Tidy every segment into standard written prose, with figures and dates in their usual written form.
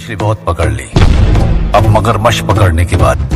मछली बहुत पकड़ ली, अब मगरमच्छ पकड़ने की बात।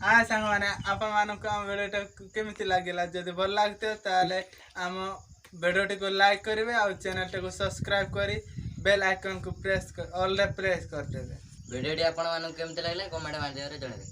हाँ सांग मैंने आपण मानक आम वीडियो केमिति लागला जदि भल लागते ताले आम वीडियो को लाइक करेंगे और चैनल को सब्सक्राइब करी बेल आइकन को प्रेस कर ऑल रे प्रेस कर देबे। वीडियो आपण मानक केमिति लागला कमेंट माध्यम रे जणाइबे।